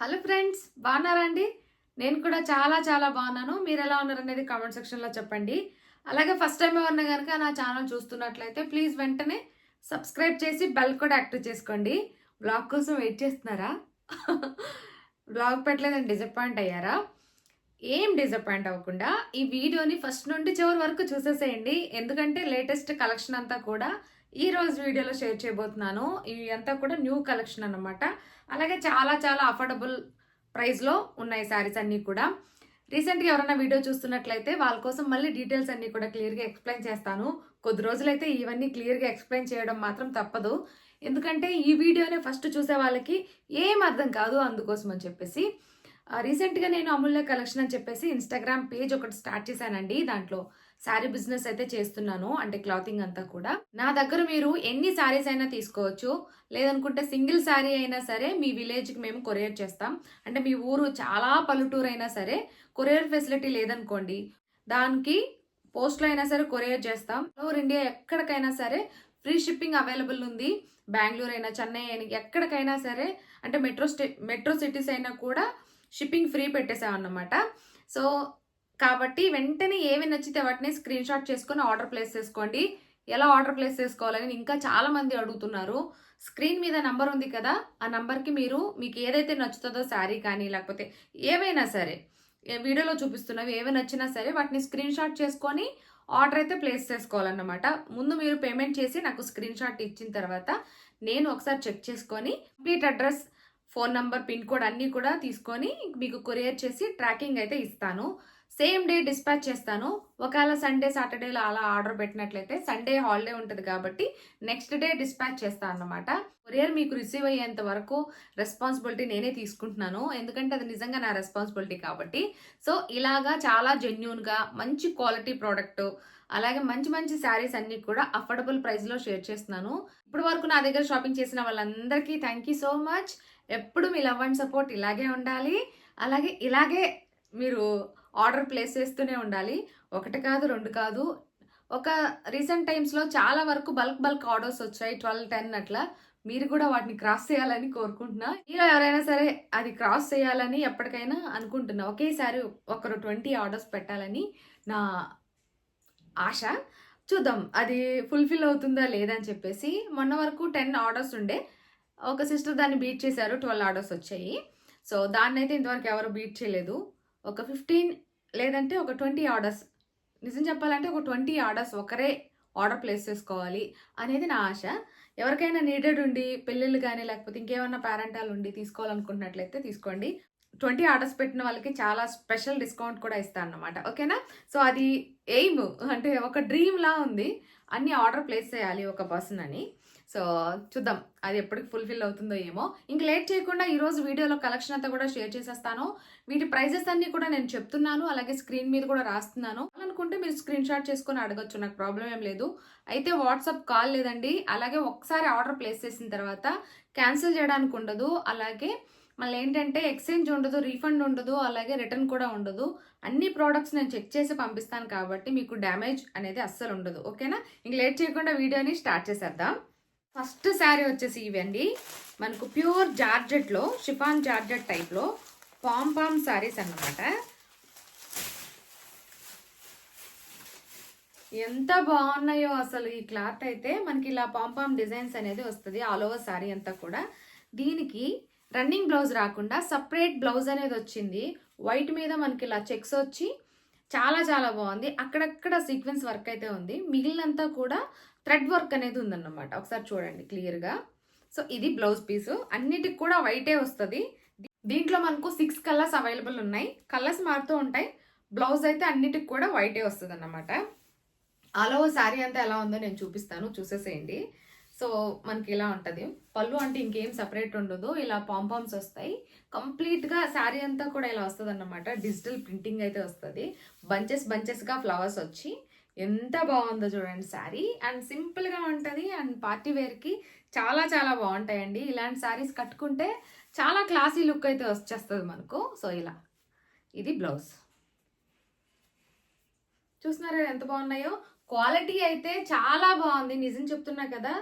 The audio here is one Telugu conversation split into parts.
హలో ఫ్రెండ్స్, బాగున్నారా అండి? నేను కూడా చాలా చాలా బాగున్నాను. మీరు ఎలా ఉన్నారనేది కామెంట్ సెక్షన్లో చెప్పండి. అలాగే ఫస్ట్ టైం ఎవరన్నా కనుక నా ఛానల్ చూస్తున్నట్లయితే ప్లీజ్ వెంటనే సబ్స్క్రైబ్ చేసి బెల్ కూడా యాక్టివ్ చేసుకోండి. బ్లాగ్ కోసం వెయిట్ చేస్తున్నారా? బ్లాగ్ పెట్టలేదని డిసప్పాయింట్ అయ్యారా? ఏం డిసప్పాయింట్ అవ్వకుండా ఈ వీడియోని ఫస్ట్ నుండి చివరి వరకు చూసేసేయండి. ఎందుకంటే లేటెస్ట్ కలెక్షన్ అంతా కూడా ఈ రోజు వీడియోలో షేర్ చేయబోతున్నాను. ఇవి అంతా కూడా న్యూ కలెక్షన్ అన్నమాట. అలాగే చాలా చాలా అఫోర్డబుల్ ప్రైస్లో ఉన్నాయి శారీస్ అన్నీ కూడా. రీసెంట్గా ఎవరైనా వీడియో చూస్తున్నట్లయితే వాళ్ళ కోసం మళ్ళీ డీటెయిల్స్ అన్నీ కూడా క్లియర్గా ఎక్స్ప్లెయిన్ చేస్తాను. కొద్ది రోజులైతే ఇవన్నీ క్లియర్గా ఎక్స్ప్లెయిన్ చేయడం మాత్రం తప్పదు. ఎందుకంటే ఈ వీడియోనే ఫస్ట్ చూసే వాళ్ళకి ఏం అర్థం కాదు, అందుకోసం అని చెప్పేసి రీసెంట్గా నేను అమూల్య కలెక్షన్ అని చెప్పేసి ఇన్స్టాగ్రామ్ పేజ్ ఒకటి స్టార్ట్ చేశానండి. దాంట్లో శారీ బిజినెస్ అయితే చేస్తున్నాను, అంటే క్లాతింగ్ అంతా కూడా. నా దగ్గర మీరు ఎన్ని శారీస్ అయినా తీసుకోవచ్చు, లేదనుకుంటే సింగిల్ శారీ అయినా సరే మీ విలేజ్కి మేము కొరియర్ చేస్తాం. అంటే మీ ఊరు చాలా పల్లెటూరు అయినా సరే కొరియర్ ఫెసిలిటీ లేదనుకోండి, దానికి పోస్ట్లో అయినా సరే కొరియర్ చేస్తాం. ఓవర్ ఇండియా ఎక్కడికైనా సరే ఫ్రీ షిప్పింగ్ అవైలబుల్ ఉంది. బెంగళూరు అయినా, చెన్నై అయినా, ఎక్కడికైనా సరే, అంటే మెట్రో సిటీస్ అయినా కూడా షిప్పింగ్ ఫ్రీ పెట్టేసామన్నమాట. సో కాబట్టి వెంటనే ఏవి నచ్చితే వాటిని స్క్రీన్ షాట్ చేసుకొని ఆర్డర్ ప్లేస్ చేసుకోండి. ఎలా ఆర్డర్ ప్లేస్ చేసుకోవాలని ఇంకా చాలా మంది అడుగుతున్నారు. స్క్రీన్ మీద నంబర్ ఉంది కదా, ఆ నంబర్కి మీకు ఏదైతే నచ్చుతుందో శారీ కానీ లేకపోతే ఏవైనా సరే వీడియోలో చూపిస్తున్నవి ఏవి నచ్చినా సరే వాటిని స్క్రీన్ షాట్ చేసుకొని ఆర్డర్ అయితే ప్లేస్ చేసుకోవాలన్నమాట. ముందు మీరు పేమెంట్ చేసి నాకు స్క్రీన్ షాట్ ఇచ్చిన తర్వాత నేను ఒకసారి చెక్ చేసుకొని complete address, phone number, pin code అన్నీ కూడా తీసుకొని మీకు కొరియర్ చేసి ట్రాకింగ్ అయితే ఇస్తాను. సేమ్ డే డిస్పాచ్ చేస్తాను. ఒకవేళ సండే సాటర్డేలో అలా ఆర్డర్ పెట్టినట్లయితే సండే హాలిడే ఉంటుంది కాబట్టి నెక్స్ట్ డే డిస్పాచ్ చేస్తాను అన్నమాట. కొరియర్ మీకు రిసీవ్ అయ్యేంత వరకు రెస్పాన్సిబిలిటీ నేనే తీసుకుంటున్నాను, ఎందుకంటే అది నిజంగా నా రెస్పాన్సిబిలిటీ కాబట్టి. సో ఇలాగా చాలా జెన్యూన్గా మంచి క్వాలిటీ ప్రోడక్ట్, అలాగే మంచి మంచి శారీస్ అన్నీ కూడా అఫోర్డబుల్ ప్రైస్లో షేర్ చేస్తున్నాను. ఇప్పటి వరకు నా దగ్గర షాపింగ్ చేసిన వాళ్ళందరికీ థ్యాంక్ యూ సో మచ్. ఎప్పుడు మీ లవ్ అండ్ సపోర్ట్ ఇలాగే ఉండాలి. అలాగే ఇలాగే మీరు ఆర్డర్ ప్లేస్ చేస్తూనే ఉండాలి. ఒకటి కాదు, రెండు కాదు. ఒక రీసెంట్ టైమ్స్లో చాలా వరకు బల్క్ ఆర్డర్స్ వచ్చాయి, 12, 10 అట్లా. మీరు కూడా వాటిని క్రాస్ చేయాలని కోరుకుంటున్నా. మీరు ఎవరైనా సరే అది క్రాస్ చేయాలని ఎప్పటికైనా అనుకుంటున్నా. ఒకేసారి ఒకరు 20 ఆర్డర్స్ పెట్టాలని నా ఆశ. చూద్దాం అది ఫుల్ఫిల్ అవుతుందా లేదని చెప్పేసి. మొన్న వరకు 10 ఆర్డర్స్ ఉండే, ఒక సిస్టర్ దాన్ని బీట్ చేశారు, 12 ఆర్డర్స్ వచ్చాయి. సో దాన్ని అయితే ఇంతవరకు ఎవరు బీట్ చేయలేదు. ఒక 15 లేదంటే ఒక 20 ఆర్డర్స్, నిజం చెప్పాలంటే ఒక 20 ఆర్డర్స్ ఒకరే ఆర్డర్ ప్లేస్ చేసుకోవాలి అనేది నా ఆశ. ఎవరికైనా నీడెడ్ ఉండి పెళ్ళిళ్ళు కానీ లేకపోతే ఇంకేమన్నా పేరెంటాలు ఉండి తీసుకోవాలనుకుంటున్నట్లయితే తీసుకోండి. 20 ఆర్డర్స్ పెట్టిన వాళ్ళకి చాలా స్పెషల్ డిస్కౌంట్ కూడా ఇస్తాను అన్నమాట. ఓకేనా? సో అది ఎయిమ్, అంటే ఒక డ్రీమ్లా ఉంది. అన్ని ఆర్డర్ ప్లేస్ చేయాలి ఒక పర్సన్ అని. సో చూద్దాం అది ఎప్పటికి ఫుల్ఫిల్ అవుతుందో ఏమో. ఇంక లేట్ చేయకుండా ఈరోజు వీడియోలో కలెక్షన్ అంతా కూడా షేర్ చేసేస్తాను. వీటి ప్రైజెస్ అన్నీ కూడా నేను చెప్తున్నాను, అలాగే స్క్రీన్ మీద కూడా రాస్తున్నాను. అనుకుంటే మీరు స్క్రీన్ షాట్ చేసుకొని అడగచ్చు, నాకు ప్రాబ్లం ఏం లేదు. అయితే వాట్సాప్ కాల్ లేదండి. అలాగే ఒకసారి ఆర్డర్ ప్లేస్ చేసిన తర్వాత క్యాన్సిల్ చేయడానికి ఉండదు. అలాగే మళ్ళీ ఏంటంటే ఎక్స్చేంజ్ ఉండదు, రీఫండ్ ఉండదు, అలాగే రిటర్న్ కూడా ఉండదు. అన్ని ప్రోడక్ట్స్ నేను చెక్ చేసి పంపిస్తాను కాబట్టి మీకు డ్యామేజ్ అనేది అస్సలు ఉండదు. ఓకేనా? ఇంక లేట్ చేయకుండా వీడియోని స్టార్ట్ చేసేద్దాం. ఫస్ట్ శారీ వచ్చేసి ఇవండి, మనకు ప్యూర్ జార్జెట్లో, షిఫాన్ జార్జెట్ టైప్లో పామ్ శారీస్ అన్నమాట. ఎంత బాగున్నాయో అసలు. ఈ క్లాత్ అయితే మనకి ఇలా పామ్ డిజైన్స్ అనేది వస్తుంది ఆల్ ఓవర్ శారీ అంతా కూడా. దీనికి రన్నింగ్ బ్లౌజ్ రాకుండా సపరేట్ బ్లౌజ్ అనేది వచ్చింది. వైట్ మీద మనకి ఇలా చెక్స్ వచ్చి చాలా చాలా బాగుంది. అక్కడక్కడ సీక్వెన్స్ వర్క్ అయితే ఉంది, మిగిలినంతా కూడా థ్రెడ్ వర్క్ అనేది ఉందన్నమాట. ఒకసారి చూడండి క్లియర్గా. సో ఇది బ్లౌజ్ పీసు, అన్నిటికి కూడా వైటే వస్తుంది. దీంట్లో మనకు 6 కలర్స్ అవైలబుల్ ఉన్నాయి. కలర్స్ మారుతూ ఉంటాయి. బ్లౌజ్ అయితే అన్నిటికి కూడా వైటే వస్తుంది అన్నమాట. ఆల్ ఓవర్ శారీ అంతా ఎలా ఉందో నేను చూపిస్తాను, చూసేసేయండి. సో మనకి ఇలా ఉంటుంది. పళ్ళు అంటే ఇంకేం సపరేట్ ఉండదు, ఇలా పాంపామ్స్ వస్తాయి. కంప్లీట్గా శారీ అంతా కూడా ఇలా వస్తుంది అన్నమాట. డిజిటల్ ప్రింటింగ్ అయితే వస్తుంది. బంచెస్గా ఫ్లవర్స్ వచ్చి ఎంత బాగుందో చూడండి శారీ. అండ్ సింపుల్గా ఉంటుంది, అండ్ పార్టీ వేర్కి చాలా చాలా బాగుంటాయండి. ఇలాంటి శారీస్ కట్టుకుంటే చాలా క్లాసీ లుక్ అయితే వచ్చేస్తుంది మనకు. సో ఇలా ఇది బ్లౌజ్. చూస్తున్నారా ఎంత బాగున్నాయో. క్వాలిటీ అయితే చాలా బాగుంది, నిజం చెప్తున్నా కదా.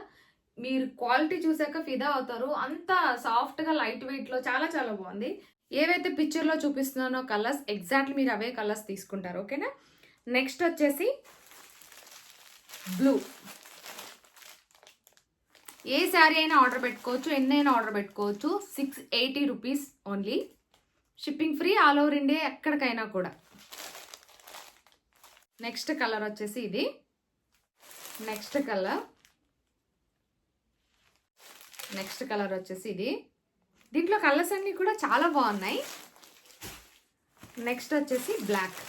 మీరు క్వాలిటీ చూసాక ఫిదా అవుతారు. అంత సాఫ్ట్గా లైట్ వెయిట్లో చాలా చాలా బాగుంది. ఏవైతే పిక్చర్లో చూపిస్తున్నానో కలర్స్ ఎగ్జాక్ట్లీ మీరు అవే కలర్స్ తీసుకుంటారు. ఓకేనా. నెక్స్ట్ వచ్చేసి బ్లూ. ఏ శారీ అయినా ఆర్డర్ పెట్టుకోవచ్చు, ఎన్నైనా ఆర్డర్ పెట్టుకోవచ్చు. 680 rupees only. Shipping free all over India, ఎక్కడికైనా కూడా. నెక్స్ట్ కలర్ వచ్చేసి ఇది. నెక్స్ట్ కలర్ వచ్చేసి ఇది. దీంట్లో కలర్స్ అన్నీ కూడా చాలా బాగున్నాయి. నెక్స్ట్ వచ్చేసి బ్లాక్.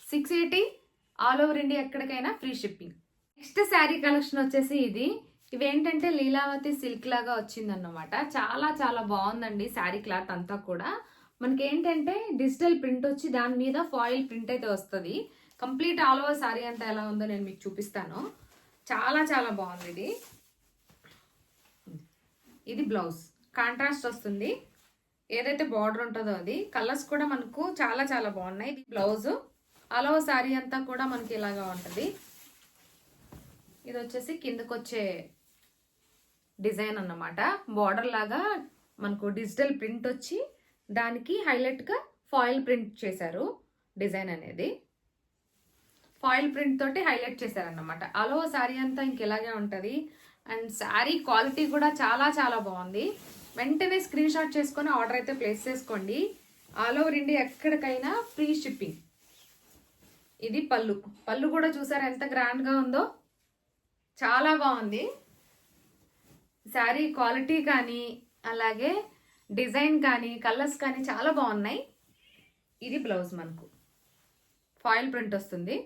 680 ఆల్ ఓవర్ ఇండియా, ఎక్కడికైనా free shipping. Next sari collection వచ్చేసి ఇది. ఇవేంటంటే లీలావతి సిల్క్ లాగా వచ్చిందన్నమాట. చాలా చాలా బాగుందండి శారీ క్లాత్ అంతా కూడా. మనకి ఏంటంటే డిజిటల్ ప్రింట్ వచ్చి దాని మీద ఫాయిల్ ప్రింట్ అయితే వస్తుంది. కంప్లీట్ ఆల్ ఓవర్ శారీ అంతా ఎలా ఉందో నేను మీకు చూపిస్తాను. చాలా చాలా బాగుంది ఇది. ఇది బ్లౌజ్ కాంట్రాస్ట్ వస్తుంది. ఏదైతే బార్డర్ ఉంటుందో అది. కలర్స్ కూడా మనకు చాలా చాలా బాగున్నాయి. ఇది బ్లౌజ్. ఆల్ ఓవర్ శారీ అంతా కూడా మనకి ఇలాగా ఉంటుంది. ఇది వచ్చేసి కిందకు వచ్చే డిజైన్ అన్నమాట. బార్డర్ లాగా మనకు డిజిటల్ ప్రింట్ వచ్చి దానికి హైలైట్గా ఫాయిల్ ప్రింట్ చేశారు. డిజైన్ అనేది ఫాయిల్ ప్రింట్ తోటి హైలైట్ చేశారన్నమాట. ఆల్ ఓవర్ శారీ అంతా ఇంకెలాగే ఉంటుంది. అండ్ శారీ క్వాలిటీ కూడా చాలా చాలా బాగుంది. వెంటనే స్క్రీన్ షాట్ చేసుకొని ఆర్డర్ అయితే ప్లేస్ చేసుకోండి. ఆల్ ఓవర్ ఇండియా, ఎక్కడికైనా ఫ్రీ షిప్పింగ్. ఇది పళ్ళు కూడా చూసారు ఎంత గ్రాండ్గా ఉందో. చాలా బాగుంది శారీ క్వాలిటీ కానీ, అలాగే డిజైన్ కానీ, కలర్స్ కానీ చాలా బాగున్నాయి. ఇది బ్లౌజ్ మనకు ఫాయిల్ ప్రింట్ వస్తుంది.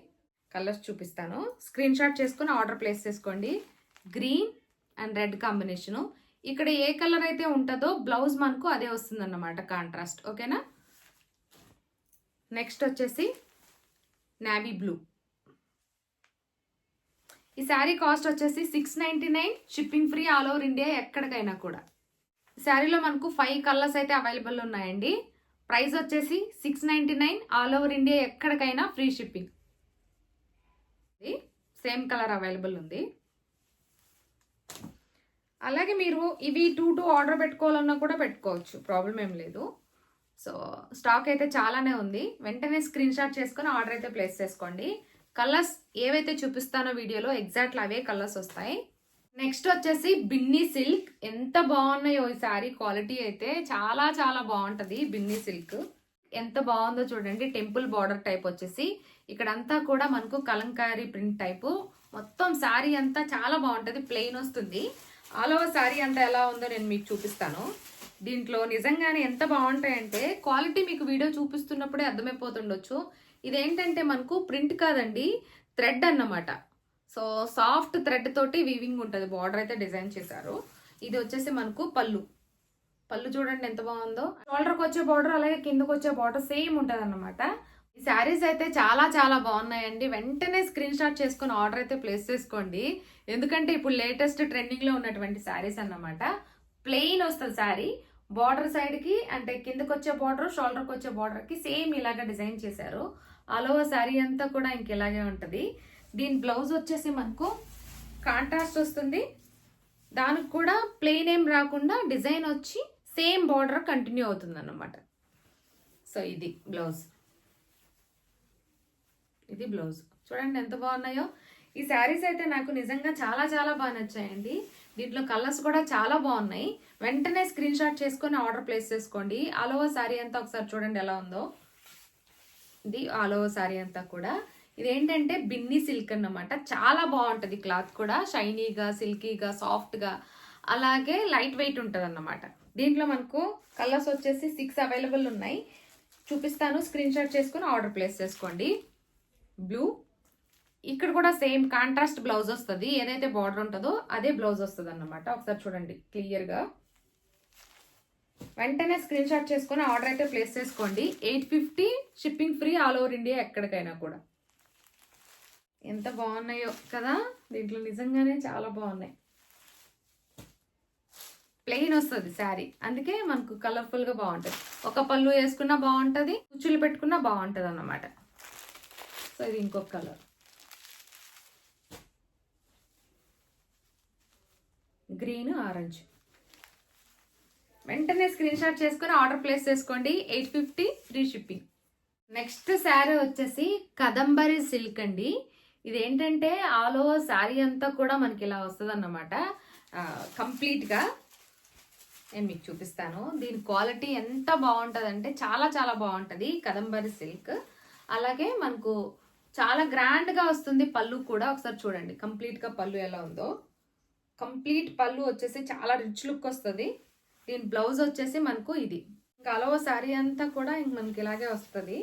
కలర్స్ చూపిస్తాను, స్క్రీన్ షాట్ చేసుకుని ఆర్డర్ ప్లేస్ చేసుకోండి. Green and red combination. ఇక్కడ ఏ కలర్ అయితే ఉంటుందో బ్లౌజ్ మనకు అదే వస్తుంది అన్నమాట, కాంట్రాస్ట్. ఓకేనా. నెక్స్ట్ వచ్చేసి నేవీ బ్లూ. ఈ శారీ కాస్ట్ వచ్చేసి 699, shipping free all over India, ఎక్కడికైనా కూడా. ఈ శారీలో మనకు 5 కలర్స్ అయితే అవైలబుల్ ఉన్నాయండి. ప్రైస్ వచ్చేసి 699 ఆల్ ఓవర్ ఇండియా, ఎక్కడికైనా free shipping. Same colour available ఉంది. అలాగే మీరు ఇవి 2 ఆర్డర్ పెట్టుకోవాలన్నా కూడా పెట్టుకోవచ్చు, ప్రాబ్లం ఏం లేదు. సో స్టాక్ అయితే చాలానే ఉంది. వెంటనే స్క్రీన్ షాట్ చేసుకొని ఆర్డర్ అయితే ప్లేస్ చేసుకోండి. కలర్స్ ఏవైతే చూపిస్తానో వీడియోలో ఎగ్జాక్ట్లీ అవే కలర్స్ వస్తాయి. నెక్స్ట్ వచ్చేసి బిన్నీ సిల్క్. ఎంత బాగున్నాయో ఈ శారీ క్వాలిటీ అయితే చాలా చాలా బాగుంటుంది. బిన్నీ సిల్క్ ఎంత బాగుందో చూడండి. టెంపుల్ బార్డర్ టైప్ వచ్చేసి ఇక్కడంతా కూడా మనకు కలంకారీ ప్రింట్ టైపు. మొత్తం శారీ అంతా చాలా బాగుంటుంది, ప్లెయిన్ వస్తుంది. ఆల్ ఓవర్ శారీ అంతా ఎలా ఉందో నేను మీకు చూపిస్తాను. దీంట్లో నిజంగానే ఎంత బాగుంటాయంటే క్వాలిటీ మీకు వీడియో చూపిస్తున్నప్పుడే అర్థమైపోతుండొచ్చు. ఇదేంటంటే మనకు ప్రింట్ కాదండి, థ్రెడ్ అన్నమాట. సో సాఫ్ట్ థ్రెడ్ తోటి వీవింగ్ ఉంటుంది. బార్డర్ అయితే డిజైన్ చేశారు. ఇది వచ్చేసి మనకు పళ్ళు చూడండి ఎంత బాగుందో. షోల్డర్కి వచ్చే బార్డర్ అలాగే కిందకు వచ్చే బార్డర్ సేమ్ ఉంటుంది అన్నమాట. ఈ శారీస్ అయితే చాలా చాలా బాగున్నాయండి. వెంటనే స్క్రీన్ షాట్ చేసుకొని ఆర్డర్ అయితే ప్లేస్ చేసుకోండి. ఎందుకంటే ఇప్పుడు లేటెస్ట్ ట్రెండింగ్లో ఉన్నటువంటి శారీస్ అన్నమాట. ప్లెయిన్ వస్తుంది శారీ. బార్డర్ సైడ్కి అంటే కిందకు వచ్చే బార్డర్, షోల్డర్కి వచ్చే బార్డర్కి సేమ్ ఇలాగా డిజైన్ చేశారు. ఆల్ ఓవర్ శారీ అంతా కూడా ఇంకెలాగే ఉంటుంది. దీని బ్లౌజ్ వచ్చేసి మనకు కాంట్రాస్ట్ వస్తుంది. దానికి కూడా ప్లెయిన్ ఏం రాకుండా డిజైన్ వచ్చి సేమ్ బార్డర్ కంటిన్యూ అవుతుంది అన్నమాట. సో ఇది బ్లౌజ్. చూడండి ఎంత బాగున్నాయో. ఈ శారీస్ అయితే నాకు నిజంగా చాలా చాలా బాగా నచ్చాయండి. దీంట్లో కలర్స్ కూడా చాలా బాగున్నాయి. వెంటనే స్క్రీన్ షాట్ చేసుకొని ఆర్డర్ ప్లేస్ చేసుకోండి. ఆల్ ఓవర్ శారీ అంతా ఒకసారి చూడండి ఎలా ఉందో. ఇది ఆల్ ఓవర్ శారీ అంతా కూడా. ఇదేంటంటే బిన్నీ సిల్క్ అన్నమాట. చాలా బాగుంటుంది క్లాత్ కూడా. షైనీగా, సిల్కీగా, సాఫ్ట్గా, అలాగే లైట్ వెయిట్ ఉంటుంది అన్నమాట. దీంట్లో మనకు కలర్స్ వచ్చేసి 6 అవైలబుల్ ఉన్నాయి. చూపిస్తాను, స్క్రీన్ షాట్ చేసుకొని ఆర్డర్ ప్లేస్ చేసుకోండి. బ్లూ. ఇక్కడ కూడా సేమ్ కాంట్రాస్ట్ బ్లౌజ్ వస్తుంది. ఏదైతే బార్డర్ ఉంటుందో అదే బ్లౌజ్ వస్తుంది అన్నమాట. ఒకసారి చూడండి క్లియర్గా. వెంటనే స్క్రీన్ షాట్ చేసుకొని ఆర్డర్ అయితే ప్లేస్ చేసుకోండి. 850, shipping free all over India, ఎక్కడికైనా కూడా. ఎంత బాగున్నాయో కదా. దీంట్లో నిజంగానే చాలా బాగున్నాయి. ప్లెయిన్ వస్తుంది శారీ, అందుకే మనకు కలర్ఫుల్గా బాగుంటుంది. ఒక పళ్ళు వేసుకున్నా బాగుంటుంది, కుచ్చులు పెట్టుకున్నా బాగుంటుంది అన్నమాట. సో ఇది ఇంకొక కలర్. Green, orange. వెంటనే స్క్రీన్ షాట్ చేసుకొని ఆర్డర్ ప్లేస్ చేసుకోండి. 850 ఫ్రీ షిప్పింగ్. నెక్స్ట్ శారీ వచ్చేసి కదంబరి సిల్క్ అండి. ఇదేంటంటే ఆల్ ఓవర్ శారీ అంతా కూడా మనకి ఇలా వస్తుంది అన్నమాట. కంప్లీట్గా నేను మీకు చూపిస్తాను. దీని క్వాలిటీ ఎంత బాగుంటుంది అంటే చాలా చాలా బాగుంటుంది. కదంబరి సిల్క్. అలాగే మనకు చాలా గ్రాండ్గా వస్తుంది. పళ్ళు కూడా ఒకసారి చూడండి కంప్లీట్గా పళ్ళు ఎలా ఉందో. కంప్లీట్ పళ్ళు వచ్చేసి చాలా రిచ్ లుక్ వస్తుంది. దీని బ్లౌజ్ వచ్చేసి మనకు ఇది. ఇంకా అలవ శారీ అంతా కూడా ఇంక మనకి ఇలాగే వస్తుంది.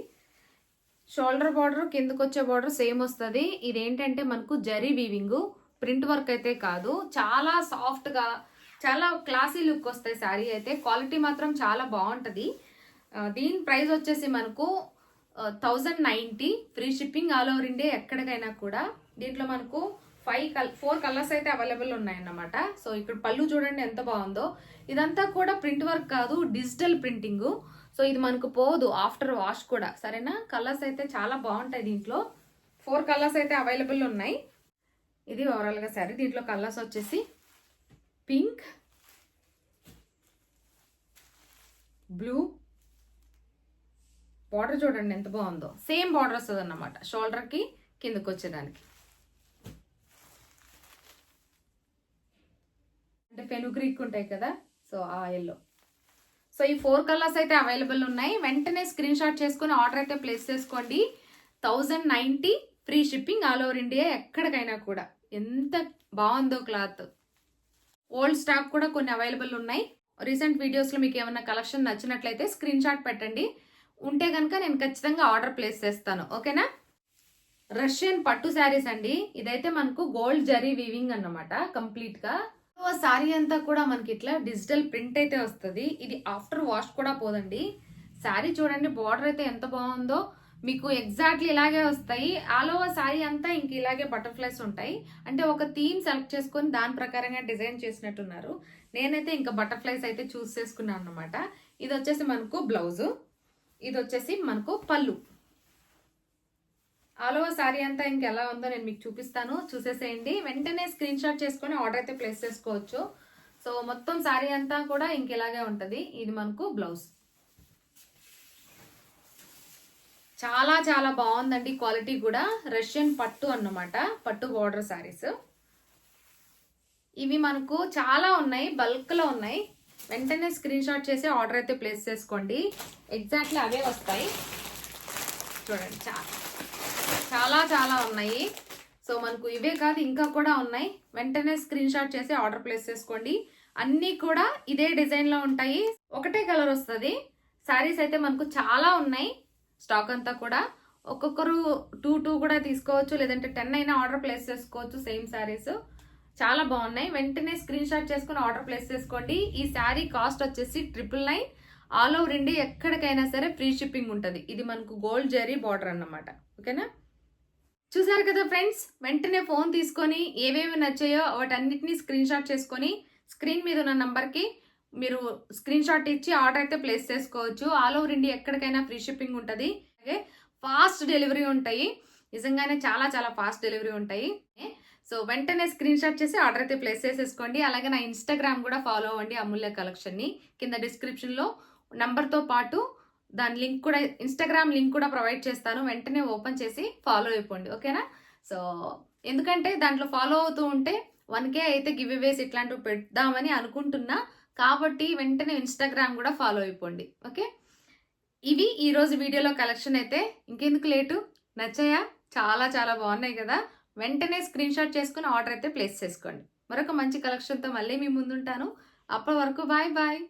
షోల్డర్ బార్డర్, కిందకు వచ్చే బార్డర్ సేమ్ వస్తుంది. ఇదేంటంటే మనకు జరీ వీవింగ్, ప్రింట్ వర్క్ అయితే కాదు. చాలా సాఫ్ట్గా చాలా క్లాసీ లుక్ వస్తాయి శారీ అయితే. క్వాలిటీ మాత్రం చాలా బాగుంటుంది. దీని ప్రైస్ వచ్చేసి మనకు 1090 free shipping all over India ఎక్కడికైనా కూడా. దీంట్లో మనకు 4 కలర్స్ అయితే అవైలబుల్ ఉన్నాయన్నమాట. సో ఇక్కడ పళ్ళు చూడండి ఎంత బాగుందో. ఇదంతా కూడా ప్రింట్ వర్క్ కాదు, డిజిటల్ ప్రింటింగ్. సో ఇది మనకు పోదు ఆఫ్టర్ వాష్ కూడా, సరేనా. కలర్స్ అయితే చాలా బాగుంటాయి. దీంట్లో 4 కలర్స్ అయితే అవైలబుల్ ఉన్నాయి. ఇది ఓవరాల్గా శారీ. దీంట్లో కలర్స్ వచ్చేసి పింక్, బ్లూ. బార్డర్ చూడండి ఎంత బాగుందో. సేమ్ బార్డర్ వస్తుంది అన్నమాట షోల్డర్కి, కిందకు వచ్చేదానికి. అంటే ఫెనుగ్రీక్ ఉంటాయి కదా, సో ఆ ఎల్లో. సో ఈ 4 కలర్స్ అయితే అవైలబుల్ ఉన్నాయి. వెంటనే స్క్రీన్ షాట్ చేసుకుని ఆర్డర్ అయితే ప్లేస్ చేసుకోండి. 1090 free shipping all over India ఎక్కడికైనా కూడా. ఎంత బాగుందో క్లాత్. ఓల్డ్ స్టాక్ కూడా కొన్ని అవైలబుల్ ఉన్నాయి. రీసెంట్ వీడియోస్లో మీకు ఏమైనా కలెక్షన్ నచ్చినట్లయితే స్క్రీన్ షాట్ పెట్టండి. ఉంటే కనుక నేను ఖచ్చితంగా ఆర్డర్ ప్లేస్ చేస్తాను, ఓకేనా. రష్యన్ పట్టు శారీస్ అండి. ఇదైతే మనకు గోల్డ్ జరీ వీవింగ్ అన్నమాట కంప్లీట్గా. శారీ అంతా కూడా మనకి ఇట్లా డిజిటల్ ప్రింట్ అయితే వస్తుంది. ఇది ఆఫ్టర్ వాష్ కూడా పోదండి. శారీ చూడండి బార్డర్ అయితే ఎంత బాగుందో. మీకు ఎగ్జాక్ట్లీ ఇలాగే వస్తాయి. ఆల్ ఓవర్ శారీ అంతా ఇంక ఇలాగే బటర్ఫ్లైస్ ఉంటాయి. అంటే ఒక థీమ్ సెలెక్ట్ చేసుకొని దాని ప్రకారంగా డిజైన్ చేసినట్టున్నారు. నేనైతే ఇంకా బటర్ఫ్లైస్ అయితే చూస్ చేసుకున్నాను అన్నమాట. ఇది వచ్చేసి మనకు బ్లౌజు, ఇది వచ్చేసి మనకు పళ్ళు. ఆల్ ఓవర్ శారీ అంతా ఇంకెలా ఉందో నేను మీకు చూపిస్తాను, చూసేసేయండి. వెంటనే స్క్రీన్ షాట్ చేసుకొని ఆర్డర్ అయితే ప్లేస్ చేసుకోవచ్చు. సో మొత్తం శారీ అంతా కూడా ఇంకెలాగే ఉంటుంది. ఇది మనకు బ్లౌజ్. చాలా చాలా బాగుందండి క్వాలిటీ కూడా. రష్యన్ పట్టు అన్నమాట, పట్టు బార్డర్ శారీస్. ఇవి మనకు చాలా ఉన్నాయి, బల్క్లో ఉన్నాయి. వెంటనే స్క్రీన్ షాట్ చేసి ఆర్డర్ అయితే ప్లేస్ చేసుకోండి. ఎగ్జాక్ట్లీ అవే వస్తాయి. చూడండి చాలా చాలా ఉన్నాయి. సో మనకు ఇవే కాదు ఇంకా కూడా ఉన్నాయి. వెంటనే స్క్రీన్ షాట్ చేసి ఆర్డర్ ప్లేస్ చేసుకోండి. అన్నీ కూడా ఇదే డిజైన్లో ఉంటాయి. ఒకటే కలర్ వస్తుంది. శారీస్ అయితే మనకు చాలా ఉన్నాయి. స్టాక్ అంతా కూడా ఒక్కొక్కరు 2 కూడా తీసుకోవచ్చు, లేదంటే 10 అయినా ఆర్డర్ ప్లేస్ చేసుకోవచ్చు. సేమ్ శారీస్ చాలా బాగున్నాయి. వెంటనే స్క్రీన్ షాట్ చేసుకుని ఆర్డర్ ప్లేస్ చేసుకోండి. ఈ శారీ కాస్ట్ వచ్చేసి 999. ఆల్ ఓవర్ ఇండియా ఎక్కడికైనా సరే ఫ్రీ షిప్పింగ్ ఉంటుంది. ఇది మనకు గోల్డ్ జరీ బార్డర్ అన్నమాట, ఓకేనా. చూసారు కదా ఫ్రెండ్స్, వెంటనే ఫోన్ తీసుకొని ఏవేవి నచ్చాయో వాటన్నిటిని స్క్రీన్ షాట్ చేసుకొని స్క్రీన్ మీద ఉన్న నంబర్కి మీరు స్క్రీన్ షాట్ ఇచ్చి ఆర్డర్ అయితే ప్లేస్ చేసుకోవచ్చు. ఆల్ ఓవర్ ఇండియా ఎక్కడికైనా ఫ్రీ షిప్పింగ్ ఉంటుంది. అలాగే ఫాస్ట్ డెలివరీ ఉంటాయి. నిజంగానే చాలా చాలా ఫాస్ట్ డెలివరీ ఉంటాయి. సో వెంటనే స్క్రీన్ షాట్ చేసి ఆర్డర్ అయితే ప్లేస్ చేసేసుకోండి. అలాగే నా ఇన్స్టాగ్రామ్ కూడా ఫాలో అవ్వండి, అమూల్య కలెక్షన్ని. కింద డిస్క్రిప్షన్లో నంబర్తో పాటు దాని లింక్ కూడా, ఇన్స్టాగ్రామ్ లింక్ కూడా ప్రొవైడ్ చేస్తాను. వెంటనే ఓపెన్ చేసి ఫాలో అయిపోండి, ఓకేనా. సో ఎందుకంటే దాంట్లో ఫాలో అవుతూ ఉంటే 1K అయితే గివ్ అవేస్ ఇట్లాంటివి పెడదామని అనుకుంటున్నా. కాబట్టి వెంటనే ఇన్స్టాగ్రామ్ కూడా ఫాలో అయిపోండి, ఓకే. ఇవి ఈరోజు వీడియోలో కలెక్షన్ అయితే. ఇంకెందుకు లేటు, నచ్చాయా? చాలా చాలా బాగున్నాయి కదా. వెంటనే స్క్రీన్ షాట్ చేసుకుని ఆర్డర్ అయితే ప్లేస్ చేసుకోండి. మరొక మంచి కలెక్షన్తో మళ్ళీ మీ ముందుంటాను. అప్పటి వరకు బాయ్ బాయ్.